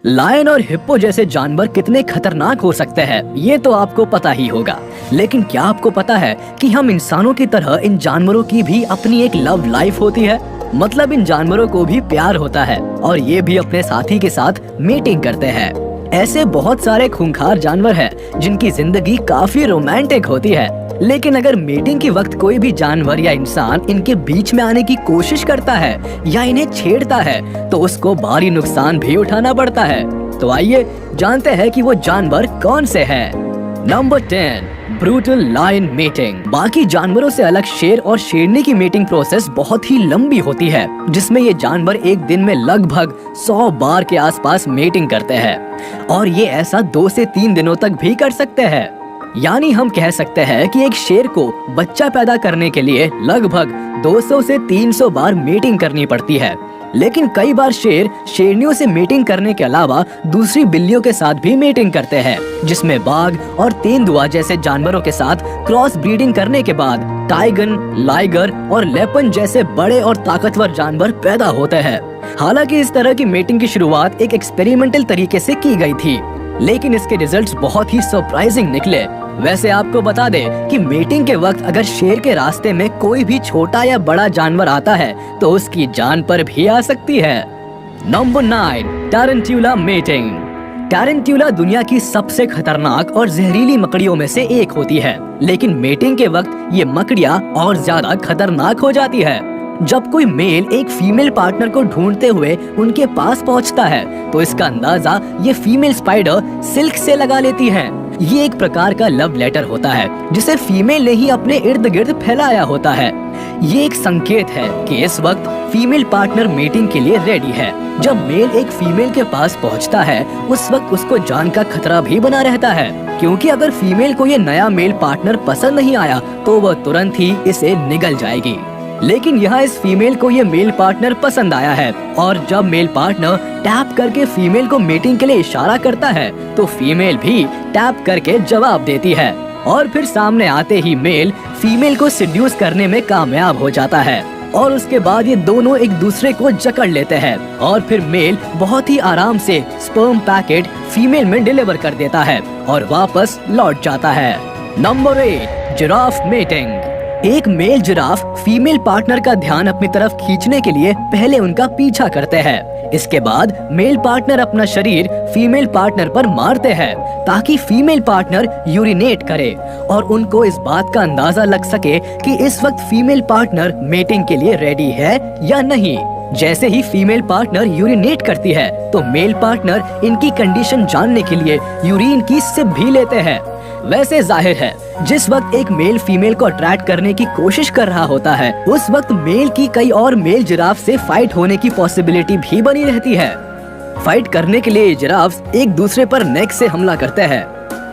Lion और hippo जैसे जानवर कितने खतरनाक हो सकते हैं ये तो आपको पता ही होगा, लेकिन क्या आपको पता है कि हम इंसानों की तरह इन जानवरों की भी अपनी एक लव लाइफ होती है। मतलब इन जानवरों को भी प्यार होता है और ये भी अपने साथी के साथ मीटिंग करते हैं। ऐसे बहुत सारे खूंखार जानवर हैं जिनकी जिंदगी काफी रोमांटिक होती है, लेकिन अगर मीटिंग के वक्त कोई भी जानवर या इंसान इनके बीच में आने की कोशिश करता है या इन्हें छेड़ता है तो उसको भारी नुकसान भी उठाना पड़ता है। तो आइए जानते हैं कि वो जानवर कौन से हैं। Number 10, brutal lion meeting. बाकी जानवरों से अलग शेर और शेरनी की मीटिंग प्रोसेस बहुत ही लंबी होती है, जिसमें ये जानवर एक दिन में लगभग 100 बार के आसपास मीटिंग करते हैं और ये ऐसा 2 से 3 दिनों तक भी कर सकते हैं। यानी हम कह सकते हैं कि एक शेर को बच्चा पैदा करने के लिए लगभग 200 से 300 बार मीटिंग करनी पड़ती है। लेकिन कई बार शेर शेरनियों से मीटिंग करने के अलावा दूसरी बिल्लियों के साथ भी मीटिंग करते हैं, जिसमें बाघ और तेंदुआ जैसे जानवरों के साथ क्रॉस ब्रीडिंग करने के बाद टाइगन, लाइगर और लेपर्ड जैसे बड़े और ताकतवर जानवर पैदा होते हैं। हालांकि इस तरह की मीटिंग की शुरुआत एक एक्सपेरिमेंटल तरीके से की गई थी, लेकिन इसके रिजल्ट्स बहुत ही सरप्राइजिंग निकले। वैसे आपको बता दें कि मीटिंग के वक्त अगर शेर के रास्ते में कोई भी छोटा या बड़ा जानवर आता है तो उसकी जान पर भी आ सकती है। Number 9, tarantula meeting. टारंटुला दुनिया की सबसे खतरनाक और जहरीली मकड़ियों में से एक होती है, लेकिन मीटिंग के वक्त ये मकड़ियाँ और ज्यादा खतरनाक हो जाती है। जब कोई मेल एक फीमेल पार्टनर को ढूंढते हुए उनके पास पहुंचता है तो इसका अंदाजा ये फीमेल स्पाइडर सिल्क से लगा लेती है। ये एक प्रकार का लव लेटर होता है जिसे फीमेल ने ही अपने इर्द गिर्द फैलाया होता है। ये एक संकेत है कि इस वक्त फीमेल पार्टनर मीटिंग के लिए रेडी है। जब मेल एक फीमेल के पास पहुंचता है उस वक्त उसको जान का खतरा भी बना रहता है, क्योंकि अगर फीमेल को ये नया मेल पार्टनर पसंद नहीं आया तो वह तुरंत ही इसे निगल जाएगी। लेकिन यहाँ इस फीमेल को ये मेल पार्टनर पसंद आया है और जब मेल पार्टनर टैप करके फीमेल को मीटिंग के लिए इशारा करता है तो फीमेल भी टैप करके जवाब देती है और फिर सामने आते ही मेल फीमेल को सिड्यूस करने में कामयाब हो जाता है और उसके बाद ये दोनों एक दूसरे को जकड़ लेते हैं और फिर मेल बहुत ही आराम से स्पर्म पैकेट फीमेल में डिलीवर कर देता है और वापस लौट जाता है। Number 8, giraffe meeting. एक मेल जिराफ फीमेल पार्टनर का ध्यान अपनी तरफ खींचने के लिए पहले उनका पीछा करते हैं। इसके बाद मेल पार्टनर अपना शरीर फीमेल पार्टनर पर मारते हैं ताकि फीमेल पार्टनर यूरिनेट करे और उनको इस बात का अंदाजा लग सके कि इस वक्त फीमेल पार्टनर मीटिंग के लिए रेडी है या नहीं। जैसे ही फीमेल पार्टनर यूरिनेट करती है तो मेल पार्टनर इनकी कंडीशन जानने के लिए यूरिन की सिप भी लेते हैं। वैसे जाहिर है जिस वक्त एक मेल फीमेल को अट्रैक्ट करने की कोशिश कर रहा होता है उस वक्त मेल की कई और मेल जिराफ से फाइट होने की पॉसिबिलिटी भी बनी रहती है। फाइट करने के लिए जिराफ एक दूसरे पर नेक से हमला करते हैं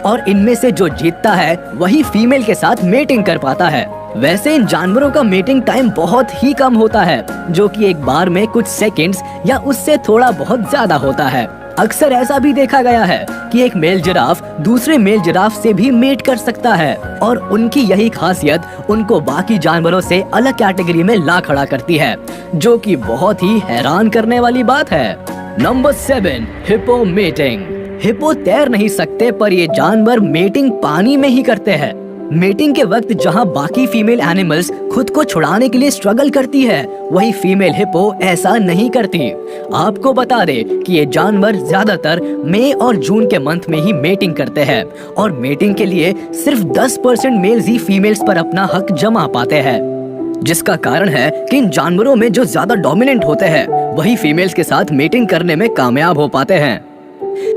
और इनमें से जो जीतता है वही फीमेल के साथ मेटिंग कर पाता है। वैसे इन जानवरों का मेटिंग टाइम बहुत ही कम होता है, जो कि एक बार में कुछ सेकंड्स या उससे थोड़ा बहुत ज्यादा होता है। अक्सर ऐसा भी देखा गया है कि एक मेल जिराफ दूसरे मेल जिराफ से भी मेट कर सकता है और उनकी यही खासियत उनको बाकी जानवरों से अलग कैटेगरी में ला खड़ा करती है, जो कि बहुत ही हैरान करने वाली बात है। Number 7, hippo mating. हिप्पो तैर नहीं सकते पर ये जानवर मेटिंग पानी में ही करते हैं। मेटिंग के वक्त जहां बाकी फीमेल एनिमल्स खुद को छुड़ाने के लिए स्ट्रगल करती है, वही फीमेल हिप्पो ऐसा नहीं करती। आपको बता दे कि ये जानवर ज्यादातर मई और जून के मंथ में ही मेटिंग करते हैं और मेटिंग के लिए सिर्फ 10% मेल्स ही फीमेल्स पर अपना हक जमा पाते हैं, जिसका कारण है कि इन जानवरों में जो ज्यादा डोमिनेंट होते हैं वही फीमेल्स के साथ मेटिंग करने में कामयाब हो पाते हैं।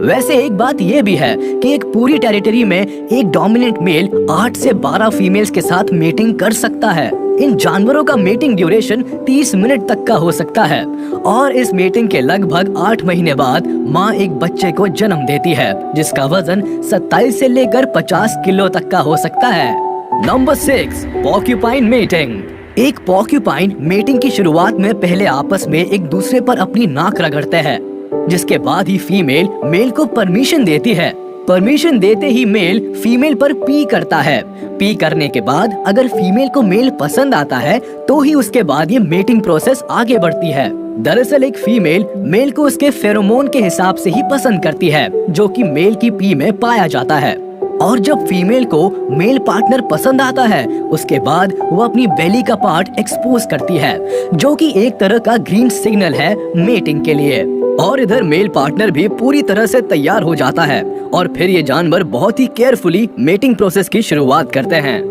वैसे एक बात ये भी है कि एक पूरी टेरिटरी में एक डोमिनेंट मेल 8 से 12 फीमेल्स के साथ मेटिंग कर सकता है। इन जानवरों का मेटिंग ड्यूरेशन 30 मिनट तक का हो सकता है और इस मेटिंग के लगभग 8 महीने बाद माँ एक बच्चे को जन्म देती है जिसका वजन 27 से लेकर 50 किलो तक का हो सकता है। Number 6, porcupine mating. एक पॉर्क्यूपाइन मेटिंग की शुरुआत में पहले आपस में एक दूसरे पर अपनी नाक रगड़ते हैं, जिसके बाद ही फीमेल मेल को परमिशन देती है। परमिशन देते ही मेल फीमेल पर पी करता है। पी करने के बाद अगर फीमेल को मेल पसंद आता है तो ही उसके बाद ये मेटिंग प्रोसेस आगे बढ़ती है। दरअसल एक फीमेल मेल को उसके फेरोमोन के हिसाब से ही पसंद करती है, जो कि मेल की पी में पाया जाता है। और जब फीमेल को मेल पार्टनर पसंद आता है, उसके बाद वो अपनी बेली का पार्ट एक्सपोज करती है, जो कि एक तरह का ग्रीन सिग्नल है मेटिंग के लिए। और इधर मेल पार्टनर भी पूरी तरह से तैयार हो जाता है और फिर ये जानवर बहुत ही केयरफुली मेटिंग प्रोसेस की शुरुआत करते हैं।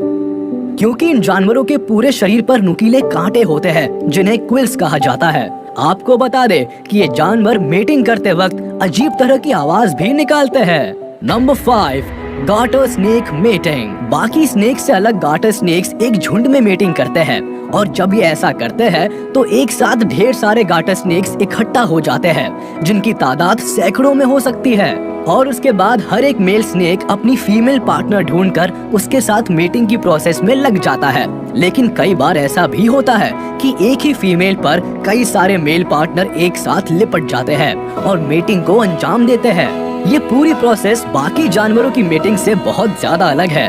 क्योंकि इन जानवरों के पूरे शरीर पर नुकीले कांटे होते हैं, जिन्हें क्विल्स कहा जाता है। आपको बता दे कि ये जानवर मेटिंग करते वक्त अजीब तरह की आवाज भी निकालते हैं। Number 5, garter snake mating. बाकी स्नेक से अलग गार्टर स्नेक्स एक झुंड में मेटिंग करते हैं, और जब ये ऐसा करते हैं तो एक साथ ढेर सारे गार्टर स्नेक्स इकट्ठा हो जाते हैं, जिनकी तादाद सैकड़ों में हो सकती है। और उसके बाद हर एक मेल स्नेक अपनी फीमेल पार्टनर ढूंढकर उसके साथ मेटिंग की प्रोसेस में लग जाता है। लेकिन कई बार ऐसा भी होता है कि एक ही फीमेल पर कई सारे मेल पार्टनर एक साथ लिपट जाते हैं और मेटिंग को अंजाम देते हैं। ये पूरी प्रोसेस बाकी जानवरों की मेटिंग से बहुत ज्यादा अलग है।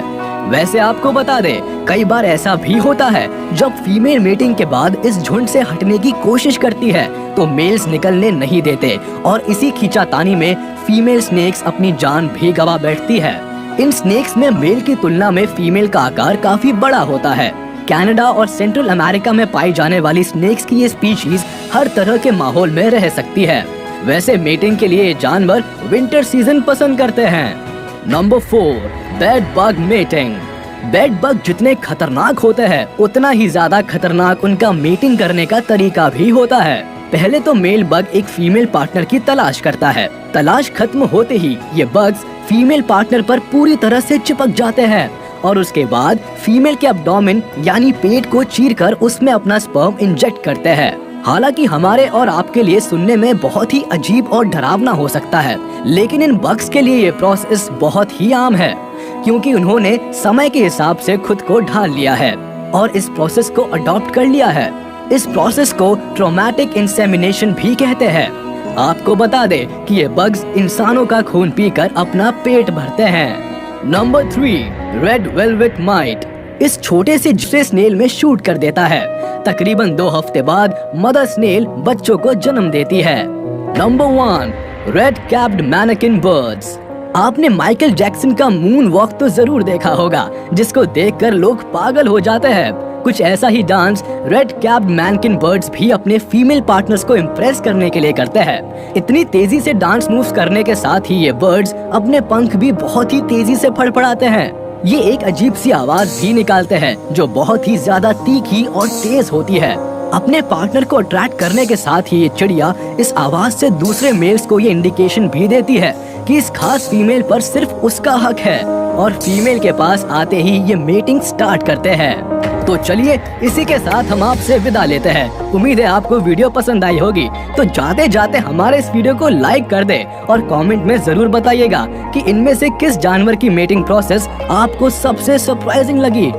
वैसे आपको बता दे, कई बार ऐसा भी होता है जब फीमेल मेटिंग के बाद इस झुंड से हटने की कोशिश करती है तो मेल्स निकलने नहीं देते, और इसी खींचातानी में फीमेल स्नेक्स अपनी जान भी गवा बैठती है। इन स्नेक्स में मेल की तुलना में फीमेल का आकार काफी बड़ा होता है। कनाडा और सेंट्रल अमेरिका में पाई जाने वाली स्नेक्स की ये स्पीशीज हर तरह के माहौल में रह सकती है। वैसे मेटिंग के लिए ये जानवर विंटर सीजन पसंद करते हैं। Number 4, bed bug mating. Bed bug जितने खतरनाक होते हैं, उतना ही ज्यादा खतरनाक उनका मेटिंग करने का तरीका भी होता है। पहले तो मेल बग एक फीमेल पार्टनर की तलाश करता है। तलाश खत्म होते ही ये बग्स फीमेल पार्टनर पर पूरी तरह से चिपक जाते हैं, और उसके बाद फीमेल के एब्डोमेन यानी पेट को चीरकर उसमें अपना स्पर्म इंजेक्ट करते हैं। हालांकि हमारे और आपके लिए सुनने में बहुत ही अजीब और डरावना हो सकता है, लेकिन इन बग्स के लिए ये प्रोसेस बहुत ही आम है, क्योंकि उन्होंने समय के हिसाब से खुद को ढाल लिया है और इस प्रोसेस को अडॉप्ट कर लिया है। इस प्रोसेस को ट्रॉमेटिक इंसेमिनेशन भी कहते हैं। आपको बता दे कि ये बग्स इंसानों का खून पीकर अपना पेट भरते हैं। Number 3, red velvet might. इस छोटे से स्नेल में शूट कर देता है। तकरीबन 2 हफ्ते बाद मदर स्नेल बच्चों को जन्म देती है। Number 1, red capped manakin birds. आपने माइकल जैक्सन का मून वॉक तो जरूर देखा होगा, जिसको देखकर लोग पागल हो जाते हैं। कुछ ऐसा ही dance red capped manakin birds भी अपने फीमेल पार्टनर्स को इम्प्रेस करने के लिए करते हैं। इतनी तेजी से डांस मूव्स करने के साथ ही ये बर्ड्स अपने पंख भी बहुत ही तेजी से फड़फड़ाते हैं। ये एक अजीब सी आवाज भी निकालते हैं, जो बहुत ही ज्यादा तीखी और तेज होती है। अपने पार्टनर को अट्रैक्ट करने के साथ ही ये चिड़िया इस आवाज से दूसरे मेल्स को ये इंडिकेशन भी देती है कि इस खास फीमेल पर सिर्फ उसका हक है, और फीमेल के पास आते ही ये मेटिंग स्टार्ट करते हैं। तो चलिए इसी के साथ हम आपसे विदा लेते हैं। उम्मीद है आपको वीडियो पसंद आई होगी। तो जाते जाते हमारे इस वीडियो को लाइक कर दे और कमेंट में जरूर बताइएगा कि इनमें से किस जानवर की मेटिंग प्रोसेस आपको सबसे सरप्राइजिंग लगी।